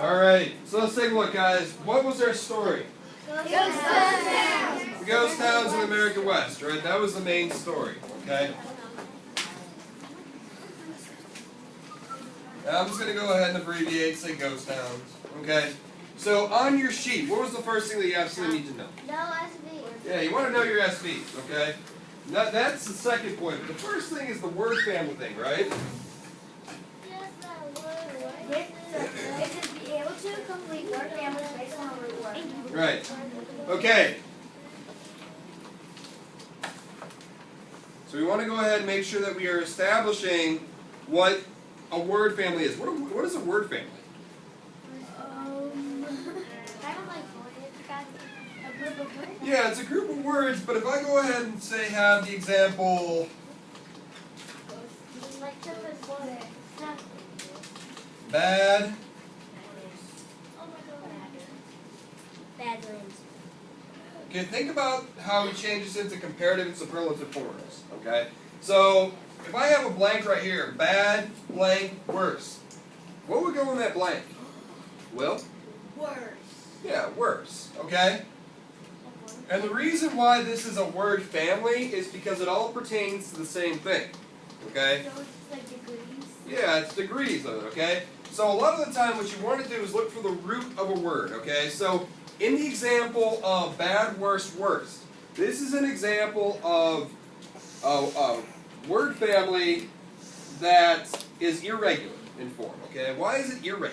Alright, so let's take a look, guys. What was our story? Ghost towns. The ghost towns in the American West, right? That was the main story, okay? Now I'm just going to go ahead and abbreviate, say ghost towns, okay? So on your sheet, what was the first thing that you absolutely need to know? No SB. Yeah, you want to know your SVs, okay? That's the second point. But the first thing is the word family thing, right? It is be able to complete word families based on a root word. Right. Okay. So we want to go ahead and make sure that we are establishing what a word family is. What is a word family? Kind of like a group of words. Yeah, it's a group of words, but if I go ahead and say have the example Like some is what? bad, Oh my god. Badlands. okay, think about how we change this into comparative and superlative forms, okay? So, if I have a blank right here, bad, blank, worse, what would go in that blank? Will? Words. Yeah, worse, okay? And the reason why this is a word family is because it all pertains to the same thing, okay? So it's like degrees. Yeah, it's degrees of it, okay? So a lot of the time what you want to do is look for the root of a word, okay? So in the example of bad, worse, worst, this is an example of a word family that is irregular in form, okay? Why is it irregular?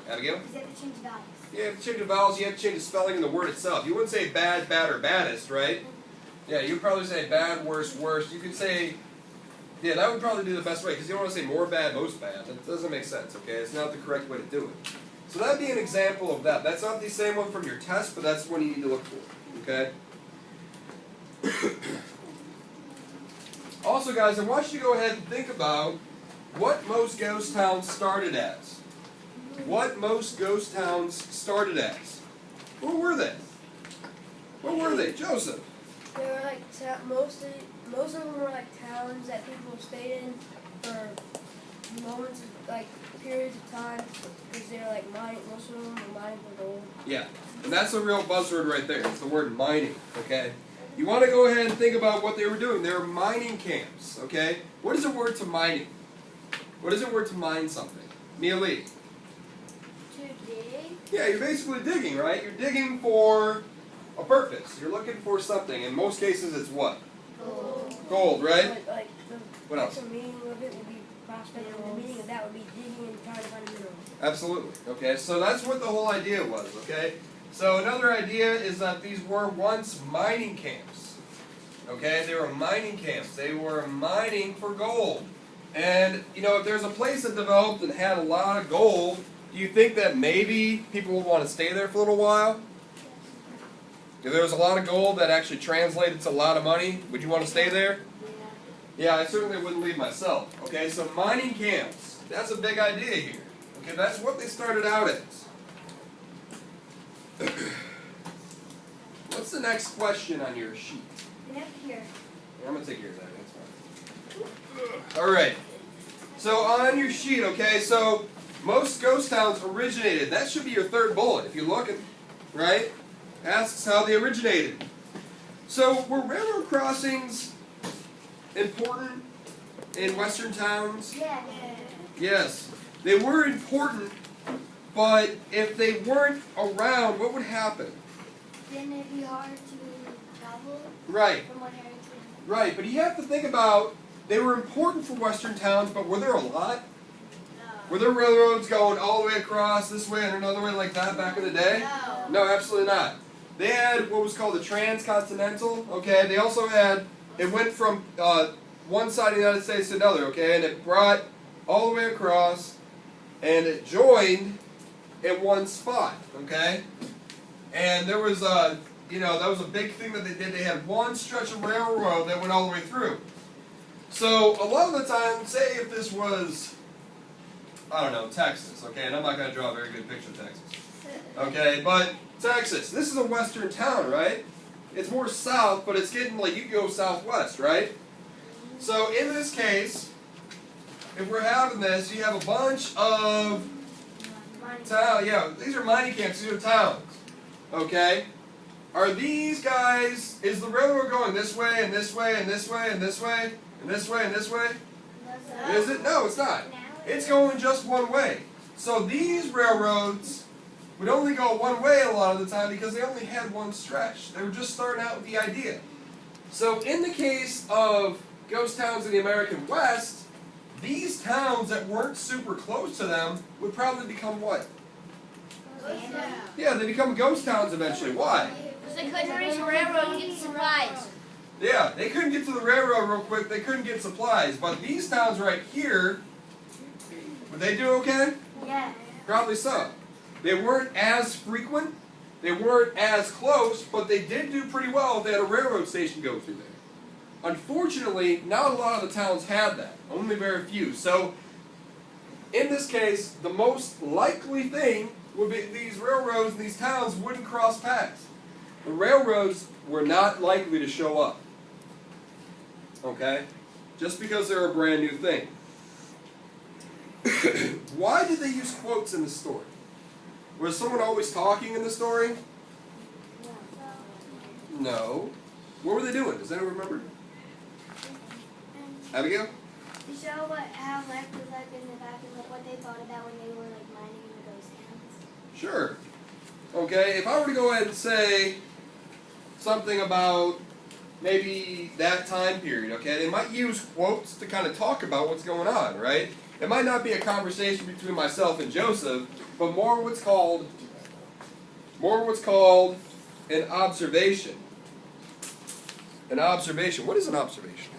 Abigail? Because you have to change vowels. You have to change the vowels, you have to change the spelling in the word itself. You wouldn't say bad, bad, or baddest, right? Yeah, you'd probably say bad, worse, worst. You could say, yeah, that would probably be the best way, because you don't want to say more bad, most bad. That doesn't make sense, okay? It's not the correct way to do it. So that'd be an example of that. That's not the same one from your test, but that's one you need to look for, okay? Also, guys, I want you to go ahead and think about what most ghost towns started as. What most ghost towns started as. What were they? What were they? Joseph? They were like most of them were like towns that people stayed in for moments, like periods of time, because they were like mining. Most of them were mining for gold. Yeah, and that's a real buzzword right there. It's the word mining, okay? You want to go ahead and think about what they were doing. They were mining camps, okay? What is the word to mining? What is the word to mine something? Mia Lee? To dig. Yeah, you're basically digging, right? You're digging for a purpose. You're looking for something. In most cases, it's what? Gold. Gold, right? Like What else? the meaning of it would be prospecting. The meaning of that would be digging and trying to find a mineral. Absolutely. Okay, so that's what the whole idea was, okay? So another idea is that these were once mining camps. Okay, they were mining camps. They were mining for gold. And, you know, if there's a place that developed and had a lot of gold, do you think that maybe people would want to stay there for a little while? If there was a lot of gold that actually translated to a lot of money, would you want to stay there? Yeah, I certainly wouldn't leave myself. Okay, so mining camps, that's a big idea here. Okay, that's what they started out as. What's the next question on your sheet? Next here. I'm going to take yours out, that's fine. Alright, so on your sheet, okay, so most ghost towns originated. That should be your third bullet if you look at, right? Asks how they originated. So were railroad crossings important in western towns? Yeah. Yes, they were important, but if they weren't around, what would happen? Then it'd be hard to travel Right, from one area to another. right, but you have to think about, they were important for western towns, but were there a lot? Were there railroads going all the way across this way and another way like that back in the day? No. No, absolutely not. They had what was called the transcontinental, okay? They also had, it went from one side of the United States to another, okay? And it brought all the way across, and it joined in one spot, okay? And there was a, you know, that was a big thing that they did. They had one stretch of railroad that went all the way through. So a lot of the time, say if this was, I don't know, Texas, okay? And I'm not going to draw a very good picture of Texas. Okay, but Texas, this is a western town, right? It's more south, but it's getting like you go southwest, right? So in this case, if we're having this, you have a bunch of Town, yeah, these are mining camps, these are towns. Okay? Are these guys, is the railroad going this way and this way and this way and this way and this way and this way? Is it? No, it's not. It's going just one way. So these railroads would only go one way a lot of the time because they only had one stretch. They were just starting out with the idea. So in the case of ghost towns in the American West, these towns that weren't super close to them would probably become what? Yeah, they become ghost towns eventually. Why? Because they couldn't reach the railroad and get supplies. Yeah, they couldn't get to the railroad real quick. They couldn't get supplies. But these towns right here, would they do okay? Yeah. Probably so. They weren't as frequent. They weren't as close, but they did do pretty well if they had a railroad station go through there. Unfortunately, not a lot of the towns had that. Only very few. So, in this case, the most likely thing would be these railroads and these towns wouldn't cross paths. The railroads were not likely to show up. Okay? Just because they're a brand new thing. Why did they use quotes in the story? Was someone always talking in the story? No. What were they doing? Does anyone remember? Abigail? To show how life was like in the back and what they thought about when they were like mining in the ghost towns. Sure. Okay, if I were to go ahead and say something about maybe that time period, okay, they might use quotes to kind of talk about what's going on, right? It might not be a conversation between myself and Joseph, but more what's called an observation. An observation. What is an observation?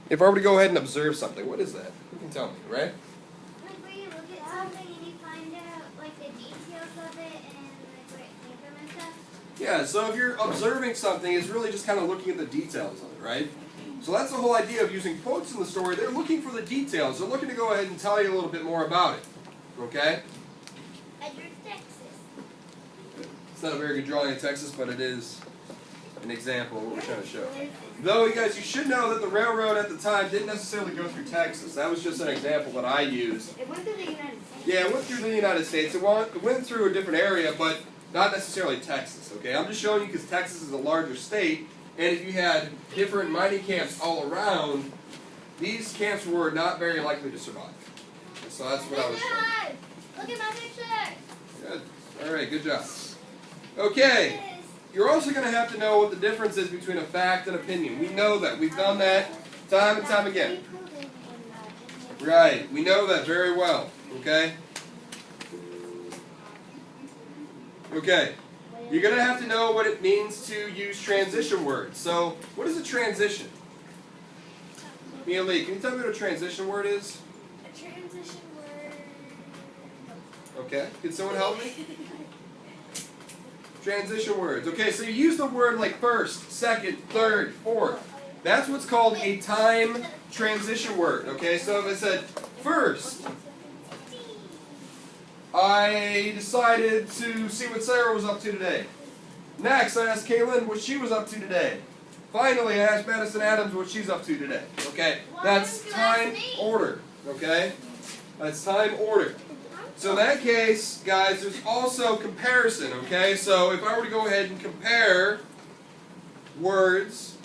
If I were to go ahead and observe something, what is that? Who can tell me, right? Like where you look at something and you find out like the details of it and like where it came from and stuff. Yeah, so if you're observing something, it's really just kind of looking at the details of it, right? So that's the whole idea of using quotes in the story. They're looking for the details. They're looking to go ahead and tell you a little bit more about it. Okay? Edward, Texas. It's not a very good drawing of Texas, but it is an example of what we're trying to show. Though, you guys, you should know that the railroad at the time didn't necessarily go through Texas. That was just an example that I used. It went through the United States. Yeah, it went through the United States. It went through a different area, but not necessarily Texas. Okay, I'm just showing you because Texas is a larger state, and if you had different mining camps all around, these camps were not very likely to survive. So that's what I was showing. Look at my picture. Good. All right, good job. Okay. You're also going to have to know what the difference is between a fact and opinion. We know that. We've done that time and time again. Right. We know that very well. Okay? Okay. You're going to have to know what it means to use transition words. So, what is a transition? Mia Lee, can you tell me what a transition word is? A transition word. Okay. Can someone help me? Transition words. Okay, so you use the word like first, second, third, fourth. That's what's called a time transition word. Okay, so if I said first, I decided to see what Sarah was up to today. Next, I asked Kaylin what she was up to today. Finally, I asked Madison Adams what she's up to today. Okay, that's time order. Okay, that's time order. So in that case, guys, there's also comparison, okay? So if I were to go ahead and compare words,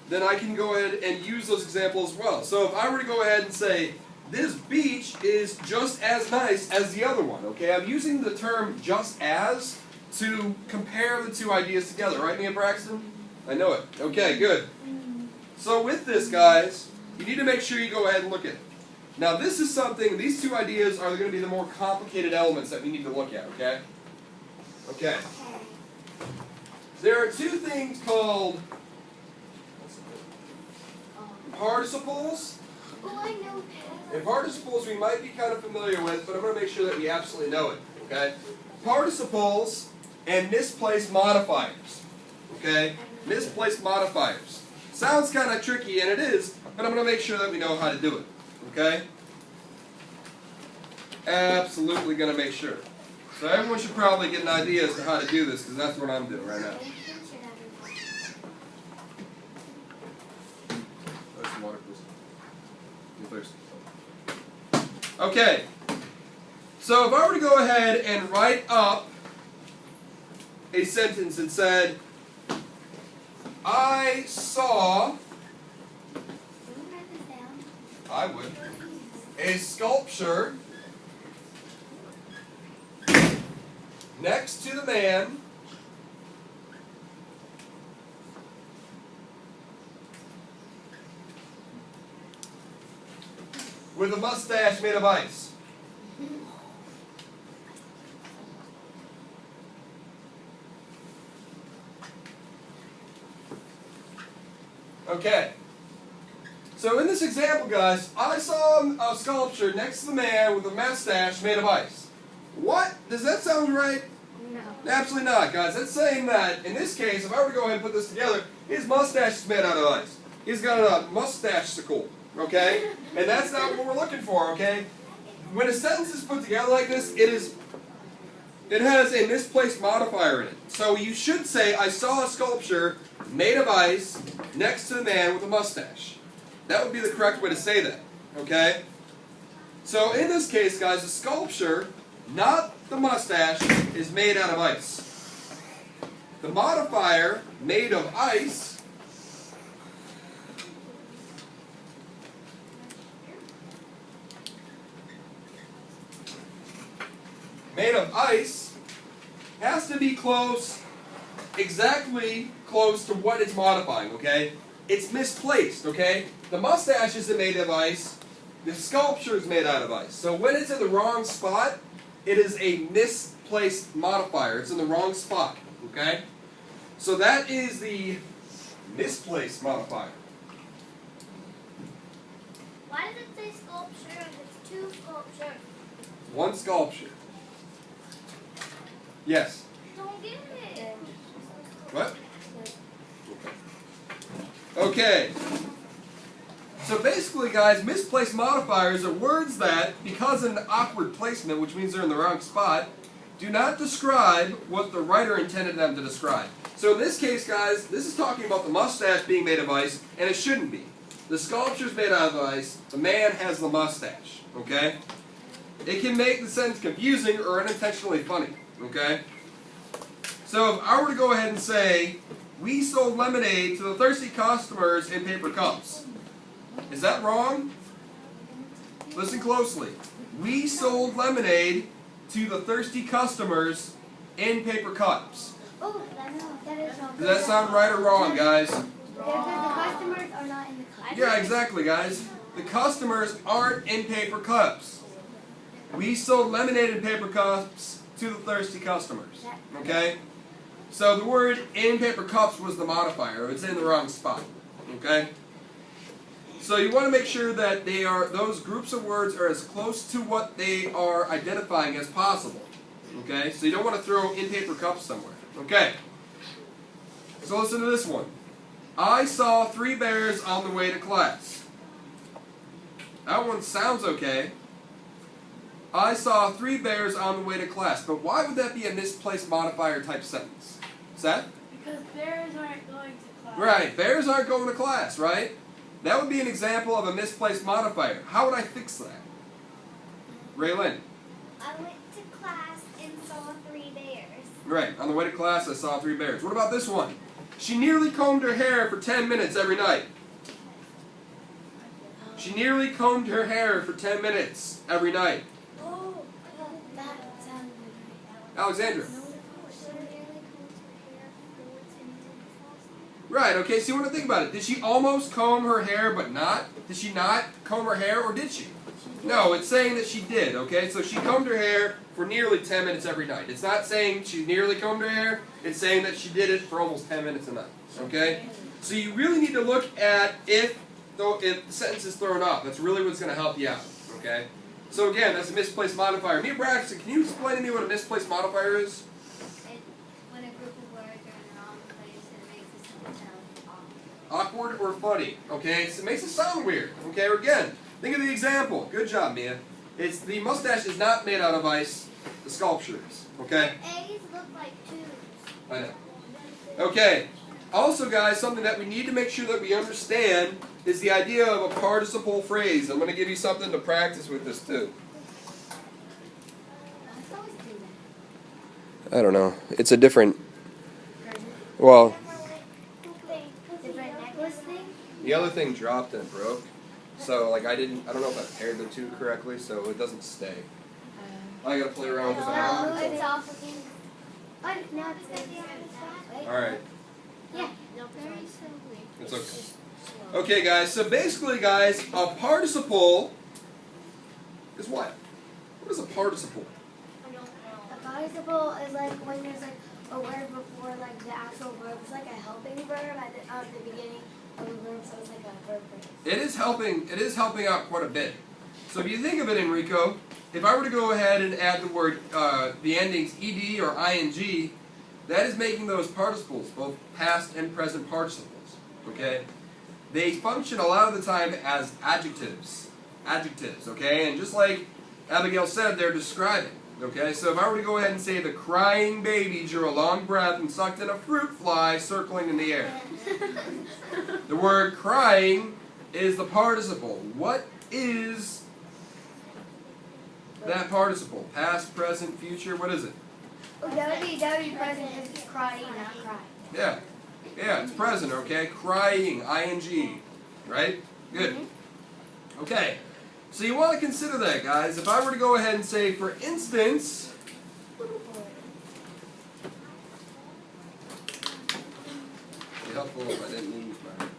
then I can go ahead and use those examples as well. So if I were to go ahead and say, this beach is just as nice as the other one, okay? I'm using the term just as to compare the two ideas together, right, Mia Braxton? I know it. Okay, good. So with this, guys, you need to make sure you go ahead and look at it. Now this is something, these two ideas are going to be the more complicated elements that we need to look at, okay? Okay. There are two things called participles. Oh, I know. And participles we might be kind of familiar with, but I'm going to make sure that we absolutely know it, okay? Participles and misplaced modifiers, okay? Misplaced modifiers. Sounds kind of tricky, and it is, but I'm going to make sure that we know how to do it. Okay? Absolutely going to make sure. So everyone should probably get an idea as to how to do this, because that's what I'm doing right now. There's some water, please. You're thirsty. Okay. So if I were to go ahead and write up a sentence that said, I saw, Can you write this down? I would, a sculpture next to the man with a mustache made of ice. Okay. So in this example, guys, I saw a sculpture next to the man with a mustache made of ice. What? Does that sound right? No. Absolutely not, guys. That's saying that, in this case, if I were to go ahead and put this together, his mustache is made out of ice. He's got a mustache-sicle, okay? And that's not what we're looking for, okay? When a sentence is put together like this, it has a misplaced modifier in it. So you should say, I saw a sculpture made of ice next to the man with a mustache. That would be the correct way to say that, okay? So in this case, guys, the sculpture, not the mustache, is made out of ice. The modifier, made of ice, has to be close, exactly close to what it's modifying, okay? It's misplaced, okay? The mustache isn't made of ice. The sculpture is made out of ice. So when it's in the wrong spot, it is a misplaced modifier. It's in the wrong spot, okay? So that is the misplaced modifier. Why does it say sculpture if it's two sculptures? One sculpture. Yes. Don't get it. What? Okay. So basically, guys, misplaced modifiers are words that, because of an awkward placement, which means they're in the wrong spot, do not describe what the writer intended them to describe. So in this case, guys, this is talking about the mustache being made of ice, and it shouldn't be. The sculpture's made out of ice. The man has the mustache. Okay? It can make the sentence confusing or unintentionally funny. Okay? So if I were to go ahead and say, we sold lemonade to the thirsty customers in paper cups. Is that wrong? Listen closely. We sold lemonade to the thirsty customers in paper cups. Oh, that is wrong. Does that sound right or wrong, guys? Because the customers are not in the cup. Yeah, exactly, guys. The customers aren't in paper cups. We sold lemonade in paper cups to the thirsty customers. Okay? So the word in paper cups was the modifier. It's in the wrong spot. Okay? So you want to make sure that those groups of words are as close to what they are identifying as possible. Okay? So you don't want to throw in paper cups somewhere. Okay? So listen to this one. I saw 3 bears on the way to class. That one sounds okay. I saw 3 bears on the way to class. But why would that be a misplaced modifier type sentence? Seth? Because bears aren't going to class. Right, bears aren't going to class, right? That would be an example of a misplaced modifier. How would I fix that? Raylan? I went to class and saw 3 bears. Right, on the way to class I saw 3 bears. What about this one? She nearly combed her hair for 10 minutes every night. She nearly combed her hair for 10 minutes every night. Oh, that sounded Alexandra? Right, okay, so you want to think about it. Did she almost comb her hair but not? Did she not comb her hair or did she? No, it's saying that she did, okay? So she combed her hair for nearly 10 minutes every night. It's not saying she nearly combed her hair. It's saying that she did it for almost 10 minutes a night, okay? So you really need to look at if the sentence is thrown off. That's really what's going to help you out, okay? So again, that's a misplaced modifier. Mia Braxton, can you explain to me what a misplaced modifier is? when a group of words are in the wrong place and it makes the sentence sound Awkward or funny, okay? So it makes it sound weird, okay? Or again, think of the example. Good job, Mia. It's the mustache is not made out of ice. The sculpture is, okay? A's look like 2's. I know. Okay. Also, guys, something that we need to make sure that we understand is the idea of a participle phrase. I'm going to give you something to practice with this too. I don't know. It's a different, well, Different necklace thing? the other thing dropped and it broke. So, like, I don't know if I paired the two correctly, so it doesn't stay. I gotta play around with the No, battery. it's all fucking. Oh, no, it's gonna be on the side. Alright, Yeah. Very slowly. it's okay. Okay, guys, so basically, guys, a participle is what? What is a participle? A participle is like when there's like a word before like the actual verb. It's like a helping verb at the beginning of a verb, so it's like a verb phrase. It is helping out quite a bit. So if you think of it, Enrico, if I were to go ahead and add the word, the endings ed or ing, that is making those participles, both past and present participles, okay? They function a lot of the time as adjectives, okay? And just like Abigail said, they're describing, okay? So if I were to go ahead and say the crying baby drew a long breath and sucked in a fruit fly circling in the air. The word crying is the participle. What is that participle? Past, present, future, what is it? Oh, that would be present because it's crying, not cry. Yeah. Yeah, it's present, okay? Crying, ing, right? Good. Okay. So you want to consider that, guys. If I were to go ahead and say, for instance, it'd be helpful if I didn't lose mine.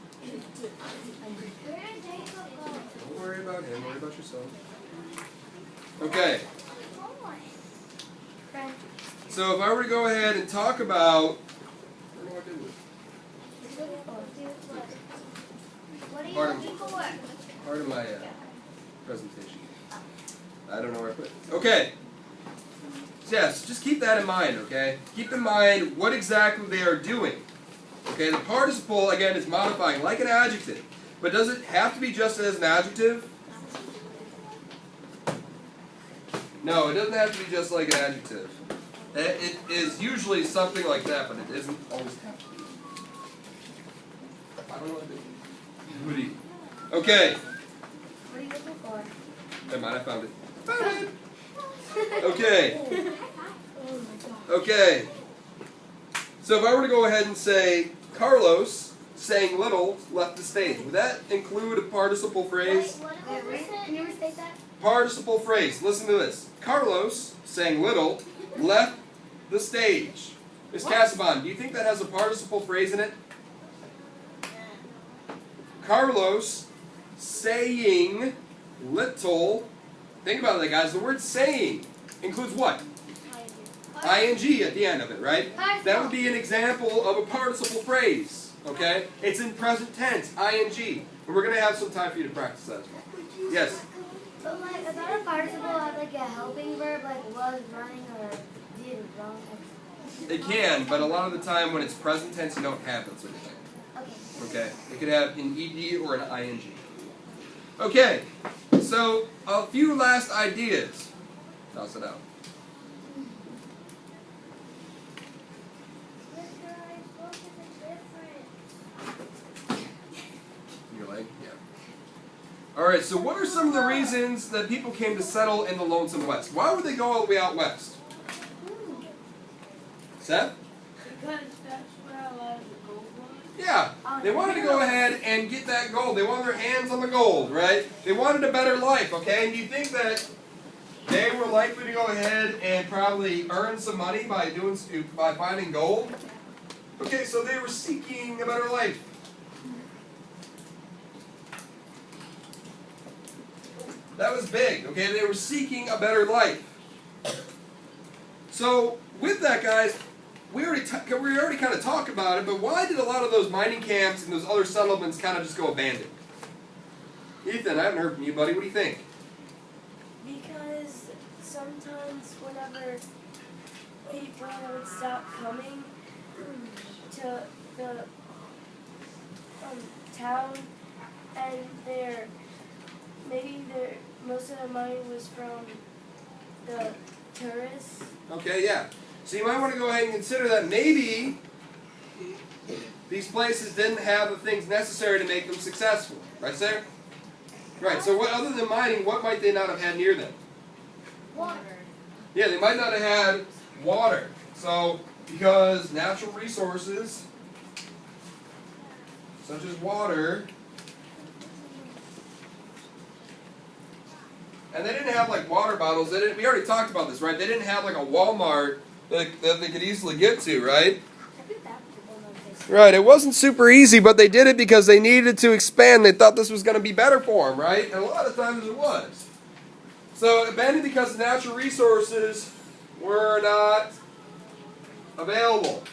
Don't worry about him, worry about yourself. Okay. So if I were to go ahead and talk about, where do I do this? What are you Pardon? looking for? Part of my presentation. I don't know where I put it. Okay. Yes, just keep that in mind, okay? Keep in mind what exactly they are doing. Okay, the participle, again, is modifying like an adjective. But does it have to be just as an adjective? No, it doesn't have to be just like an adjective. It is usually something like that, but it doesn't always have to be. I don't know what to do. Woody. Okay. What are you looking for? Never mind, I found it. Found it! Okay. Oh my god. Okay. So if I were to go ahead and say, Carlos, saying little, left the stage, would that include a participle phrase? Can you restate that? Participle phrase. Listen to this. Carlos, saying little, left the stage. Ms. Casaban, do you think that has a participle phrase in it? Carlos, saying little. Think about it, guys. The word saying includes what? ing at the end of it, right? That would be an example of a participle phrase, okay? It's in present tense, ing. And we're going to have some time for you to practice that as well. Yes? But like, is that a participle of like a helping verb, like was, running, or did, wrong? It can, but a lot of the time when it's present tense, you don't have that sort of thing. Okay. Okay? It could have an ed or an ing. Okay, so a few last ideas. Toss it out. Your leg? Yeah. Alright, so what are some of the reasons that people came to settle in the Lonesome West? Why would they go all the way out west? Seth? Because that's where a lot of the gold was. Yeah, they wanted to go ahead and get that gold. They wanted their hands on the gold, right? They wanted a better life, okay? And do you think that they were likely to go ahead and probably earn some money by finding gold? Okay, so they were seeking a better life. That was big, okay? They were seeking a better life. So, with that, guys, we already kind of talked about it, but why did a lot of those mining camps and those other settlements kind of just go abandoned? Ethan, I haven't heard from you, buddy. What do you think? Because sometimes whenever people would stop coming to the town, and most of the money was from the tourists. Okay, yeah. So you might want to go ahead and consider that maybe these places didn't have the things necessary to make them successful. Right, Sarah? Right, so what, other than mining, what might they not have had near them? Water. Yeah, they might not have had water. So, because natural resources, such as water, and they didn't have like water bottles. They didn't, we already talked about this, right? They didn't have like a Walmart that they could easily get to, right? Right, it wasn't super easy, but they did it because they needed to expand. They thought this was going to be better for them, right? And a lot of times it was. So, abandoned because the natural resources were not available.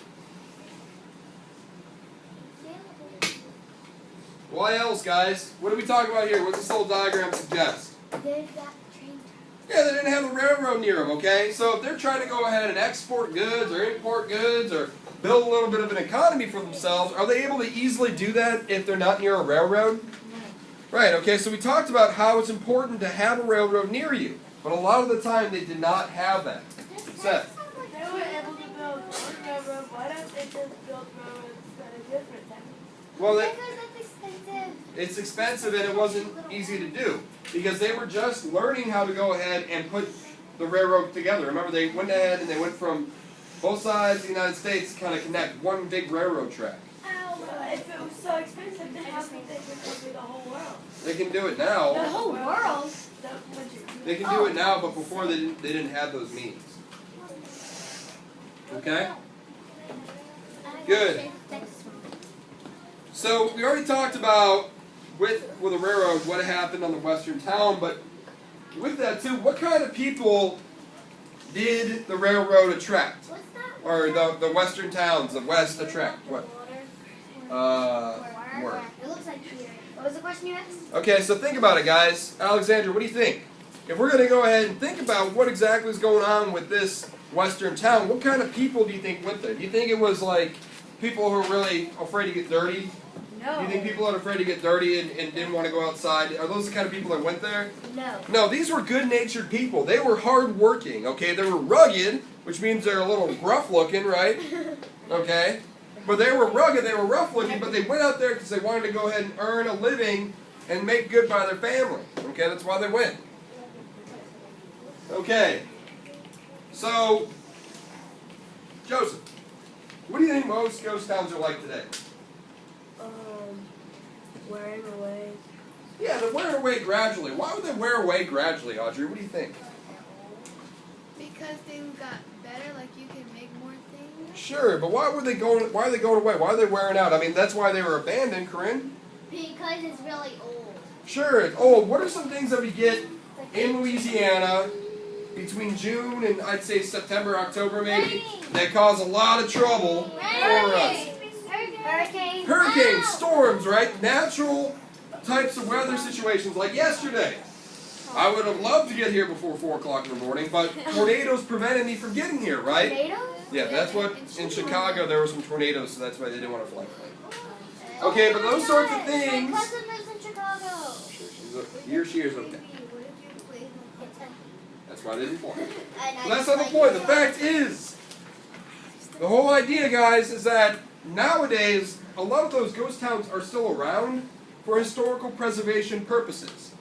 What else, guys? What are we talking about here? What's this little diagram suggest? They've got train tracks. Yeah, they didn't have a railroad near them, okay? So if they're trying to go ahead and export goods or import goods or build a little bit of an economy for themselves, are they able to easily do that if they're not near a railroad? Right, okay, so we talked about how it's important to have a railroad near you. But a lot of the time they did not have that. Seth? They were able to build one railroad. Why don't they just build railroads that are different then? Well, Because it's expensive. it's expensive and it wasn't easy to do. Because they were just learning how to go ahead and put the railroad together. Remember, they went ahead and they went from both sides of the United States to kind of connect one big railroad track. If it was so expensive, then how could they cover the whole world? They can do it The now. whole world. They can do it now, but before they didn't have those means. Okay? Good. So we already talked about with a railroad what happened on the western town, but with that too, what kind of people did the railroad attract? What's that? Or the western towns, the west attract? What? Work. It looks like here. What was the question you asked? Okay, so think about it, guys. Alexandra, what do you think? If we're going to go ahead and think about what exactly is going on with this western town, what kind of people do you think went there? Do you think it was like people who are really afraid to get dirty? No. Do you think people that are afraid to get dirty and didn't want to go outside, are those the kind of people that went there? No. No, these were good-natured people. They were hard-working, okay? They were rugged, which means they're a little gruff-looking, right? Okay? But they were rugged, they were rough-looking, but they went out there because they wanted to go ahead and earn a living and make good by their family. Okay, that's why they went. Okay. So, Joseph, what do you think most ghost towns are like today? Wearing away. Yeah, they're wearing away gradually. Why would they wear away gradually, Audrey? What do you think? Because things got better, like you can make more things. Sure, but why are they going away? Why are they wearing out? I mean, that's why they were abandoned, Corinne. Because it's really old. Sure, it's old. What are some things that we get in Louisiana between June and I'd say September, October maybe, that cause a lot of trouble for us? Hurricanes. Hurricanes, storms, right? Natural types of weather situations like yesterday. I would have loved to get here before 4 o'clock in the morning, but tornadoes prevented me from getting here, right? Tornadoes? Yeah, that's what, in Chicago there were some tornadoes, so that's why they didn't want to fly the plane. Okay, but those sorts of things. My cousin lives in Chicago. He or she is okay. That's why they didn't fly. And But that's not the point. The fact is, the whole idea, guys, is that nowadays, a lot of those ghost towns are still around for historical preservation purposes.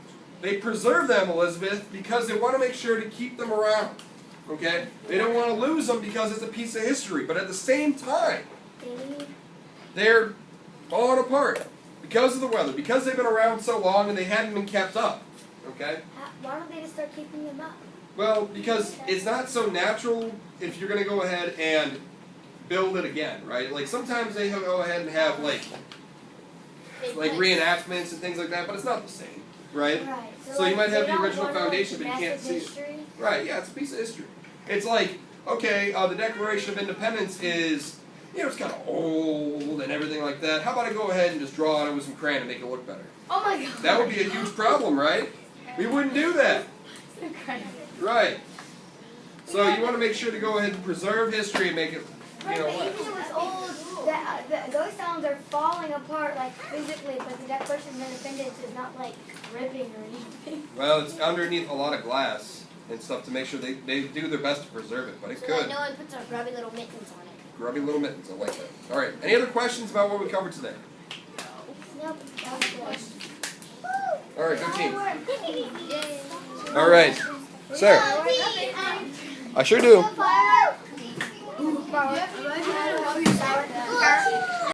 They preserve them, Elizabeth, because they want to make sure to keep them around. Okay? They don't want to lose them because it's a piece of history. But at the same time, they're falling apart because of the weather, because they've been around so long and they hadn't been kept up. Okay? Why don't they just start keeping them up? Well, because it's not so natural if you're going to go ahead and build it again, right? Like sometimes they go ahead and have like reenactments and things like that, but it's not the same, right? Right. So you might have they the don't original wanna foundation, but you can't mess see with it. history? Right, yeah, it's a piece of history. It's like, okay, the Declaration of Independence is, it's kind of old and everything like that. How about I go ahead and just draw it with some crayon and make it look better? Oh my god. That would be a huge problem, right? We wouldn't do that. Right. So you want to make sure to go ahead and preserve history and make it, Right, but last. even though it's old, those towns are falling apart like physically, but the Declaration of Independence is not like ripping or anything. Well, it's underneath a lot of glass and stuff to make sure they do their best to preserve it. But it So could. that no one puts our grubby little mittens on it. Grubby little mittens. I like that. All right. Any other questions about what we covered today? Nope. That was good. All right. Good team. Yay. All right. Sarah. I sure do. You have to